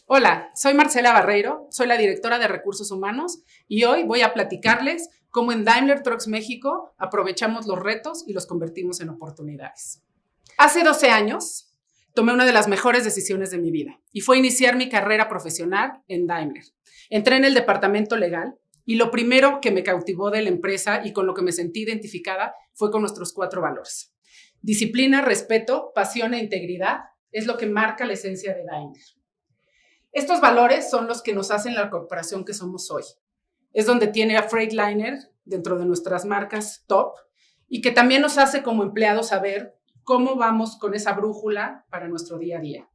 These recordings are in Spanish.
Hola, soy Marcela Barreiro, soy la directora de Recursos Humanos y hoy voy a platicarles cómo en Daimler Trucks México aprovechamos los retos y los convertimos en oportunidades. Hace 12 años tomé una de las mejores decisiones de mi vida y fue iniciar mi carrera profesional en Daimler. Entré en el departamento legal y lo primero que me cautivó de la empresa y con lo que me sentí identificada fue con nuestros 4 valores. Disciplina, respeto, pasión e integridad es lo que marca la esencia de Daimler. Estos valores son los que nos hacen la corporación que somos hoy. Es donde tiene a Freightliner dentro de nuestras marcas top y que también nos hace como empleados saber cómo vamos con esa brújula para nuestro día a día.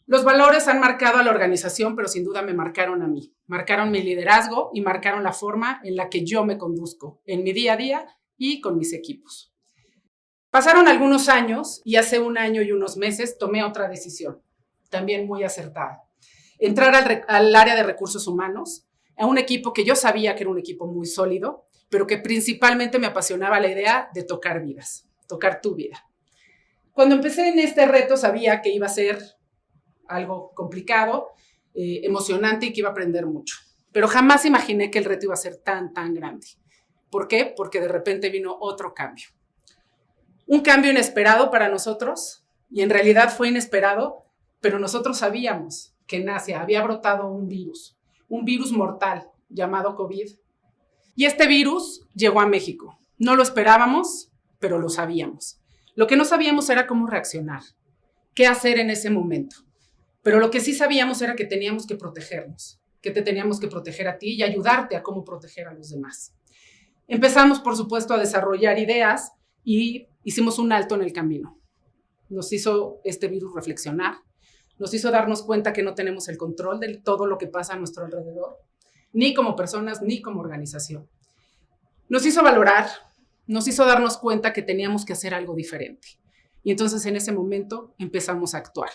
Los valores han marcado a la organización, pero sin duda me marcaron a mí. Marcaron mi liderazgo y marcaron la forma en la que yo me conduzco en mi día a día y con mis equipos. Pasaron algunos años y hace 1 año y unos meses tomé otra decisión, también muy acertada. Entrar al área de recursos humanos, a un equipo que yo sabía que era un equipo muy sólido, pero que principalmente me apasionaba la idea de tocar vidas, tocar tu vida. Cuando empecé en este reto sabía que iba a ser algo complicado, emocionante y que iba a aprender mucho, pero jamás imaginé que el reto iba a ser tan grande. ¿Por qué? Porque de repente vino otro cambio. Un cambio inesperado para nosotros y en realidad fue inesperado, pero nosotros sabíamos que en Asia había brotado un virus mortal llamado COVID. Y este virus llegó a México. No lo esperábamos, pero lo sabíamos. Lo que no sabíamos era cómo reaccionar, qué hacer en ese momento. Pero lo que sí sabíamos era que teníamos que protegernos, que te teníamos que proteger a ti y ayudarte a cómo proteger a los demás. Empezamos, por supuesto, a desarrollar ideas y hicimos un alto en el camino. Nos hizo este virus reflexionar. Nos hizo darnos cuenta que no tenemos el control de todo lo que pasa a nuestro alrededor, ni como personas, ni como organización. Nos hizo valorar, nos hizo darnos cuenta que teníamos que hacer algo diferente. Y entonces en ese momento empezamos a actuar.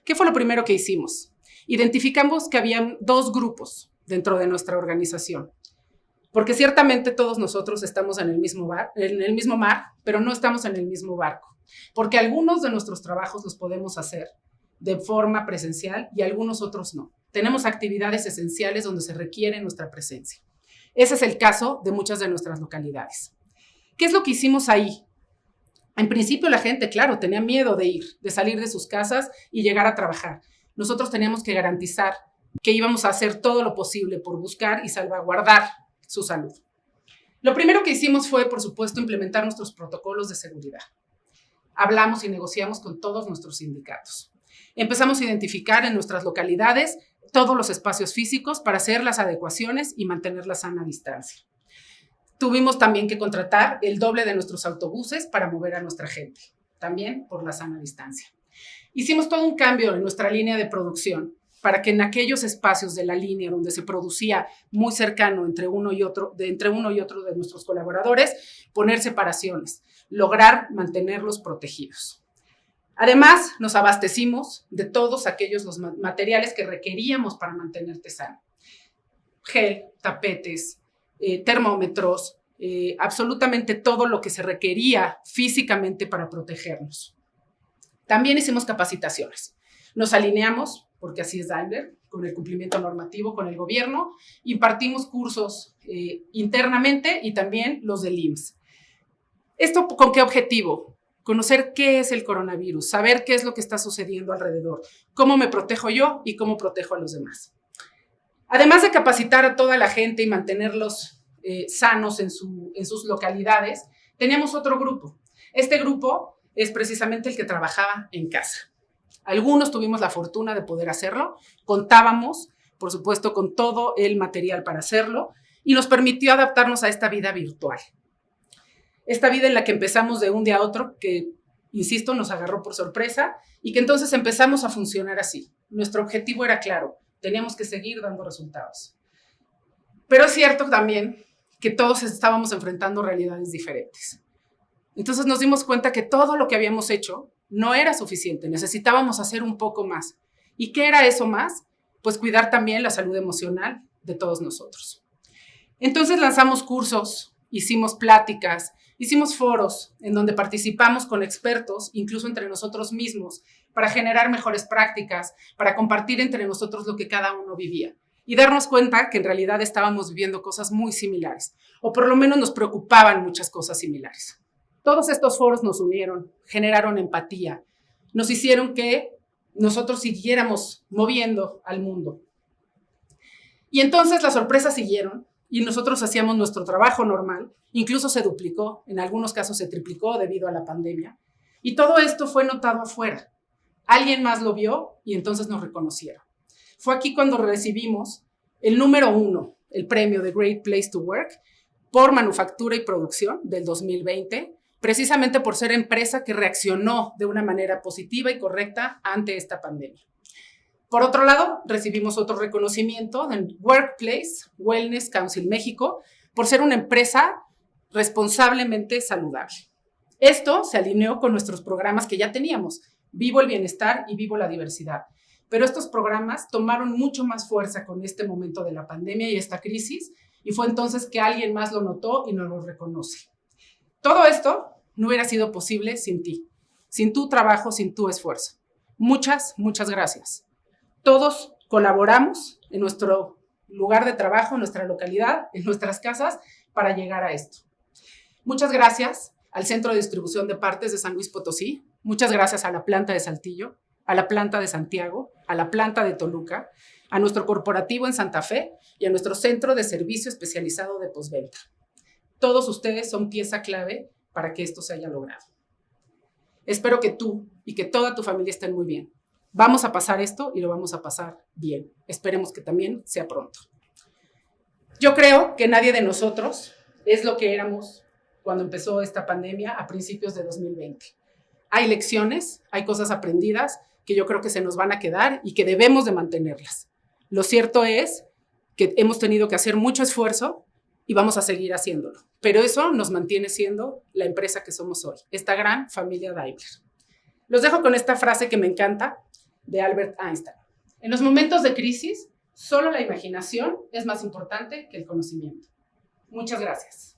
¿Qué fue lo primero que hicimos? Identificamos que había 2 grupos dentro de nuestra organización. Porque ciertamente todos nosotros estamos en el mismo mar, pero no estamos en el mismo barco. Porque algunos de nuestros trabajos los podemos hacer de forma presencial y algunos otros no. Tenemos actividades esenciales donde se requiere nuestra presencia. Ese es el caso de muchas de nuestras localidades. ¿Qué es lo que hicimos ahí? En principio la gente, claro, tenía miedo de ir, de salir de sus casas y llegar a trabajar. Nosotros teníamos que garantizar que íbamos a hacer todo lo posible por buscar y salvaguardar su salud. Lo primero que hicimos fue, por supuesto, implementar nuestros protocolos de seguridad. Hablamos y negociamos con todos nuestros sindicatos. Empezamos a identificar en nuestras localidades todos los espacios físicos para hacer las adecuaciones y mantener la sana distancia. Tuvimos también que contratar el doble de nuestros autobuses para mover a nuestra gente, también por la sana distancia. Hicimos todo un cambio en nuestra línea de producción para que en aquellos espacios de la línea donde se producía muy cercano entre uno y otro de nuestros colaboradores, poner separaciones, lograr mantenerlos protegidos. Además, nos abastecimos de todos aquellos los materiales que requeríamos para mantenerte sano. Gel, tapetes, termómetros, absolutamente todo lo que se requería físicamente para protegernos. También hicimos capacitaciones. Nos alineamos, porque así es Daimler, con el cumplimiento normativo con el gobierno, impartimos cursos internamente y también los del IMSS. ¿Esto con qué objetivo? Conocer qué es el coronavirus, saber qué es lo que está sucediendo alrededor, cómo me protejo yo y cómo protejo a los demás. Además de capacitar a toda la gente y mantenerlos sanos en sus localidades, teníamos otro grupo. Este grupo es precisamente el que trabajaba en casa. Algunos tuvimos la fortuna de poder hacerlo, contábamos, por supuesto, con todo el material para hacerlo y nos permitió adaptarnos a esta vida virtual. Esta vida en la que empezamos de un día a otro, que insisto, nos agarró por sorpresa y que entonces empezamos a funcionar así. Nuestro objetivo era claro, teníamos que seguir dando resultados. Pero es cierto también que todos estábamos enfrentando realidades diferentes. Entonces nos dimos cuenta que todo lo que habíamos hecho no era suficiente, necesitábamos hacer un poco más. ¿Y qué era eso más? Pues cuidar también la salud emocional de todos nosotros. Entonces lanzamos cursos, hicimos pláticas, hicimos foros en donde participamos con expertos, incluso entre nosotros mismos, para generar mejores prácticas, para compartir entre nosotros lo que cada uno vivía y darnos cuenta que en realidad estábamos viviendo cosas muy similares, o por lo menos nos preocupaban muchas cosas similares. Todos estos foros nos unieron, generaron empatía, nos hicieron que nosotros siguiéramos moviendo al mundo. Y entonces las sorpresas siguieron y nosotros hacíamos nuestro trabajo normal, incluso se duplicó, en algunos casos se triplicó debido a la pandemia, y todo esto fue notado afuera. Alguien más lo vio y entonces nos reconocieron. Fue aquí cuando recibimos el número 1, el premio de Great Place to Work por manufactura y producción del 2020, precisamente por ser empresa que reaccionó de una manera positiva y correcta ante esta pandemia. Por otro lado, recibimos otro reconocimiento del Workplace Wellness Council México por ser una empresa responsablemente saludable. Esto se alineó con nuestros programas que ya teníamos, Vivo el Bienestar y Vivo la Diversidad. Pero estos programas tomaron mucho más fuerza con este momento de la pandemia y esta crisis, y fue entonces que alguien más lo notó y nos lo reconoce. Todo esto no hubiera sido posible sin ti, sin tu trabajo, sin tu esfuerzo. Muchas, muchas gracias. Todos colaboramos en nuestro lugar de trabajo, en nuestra localidad, en nuestras casas, para llegar a esto. Muchas gracias al Centro de Distribución de Partes de San Luis Potosí, muchas gracias a la planta de Saltillo, a la planta de Santiago, a la planta de Toluca, a nuestro corporativo en Santa Fe y a nuestro centro de servicio especializado de postventa. Todos ustedes son pieza clave para que esto se haya logrado. Espero que tú y que toda tu familia estén muy bien. Vamos a pasar esto y lo vamos a pasar bien. Esperemos que también sea pronto. Yo creo que nadie de nosotros es lo que éramos cuando empezó esta pandemia a principios de 2020. Hay lecciones, hay cosas aprendidas que yo creo que se nos van a quedar y que debemos de mantenerlas. Lo cierto es que hemos tenido que hacer mucho esfuerzo y vamos a seguir haciéndolo. Pero eso nos mantiene siendo la empresa que somos hoy, esta gran familia Daimler. Los dejo con esta frase que me encanta de Albert Einstein. En los momentos de crisis, solo la imaginación es más importante que el conocimiento. Muchas gracias.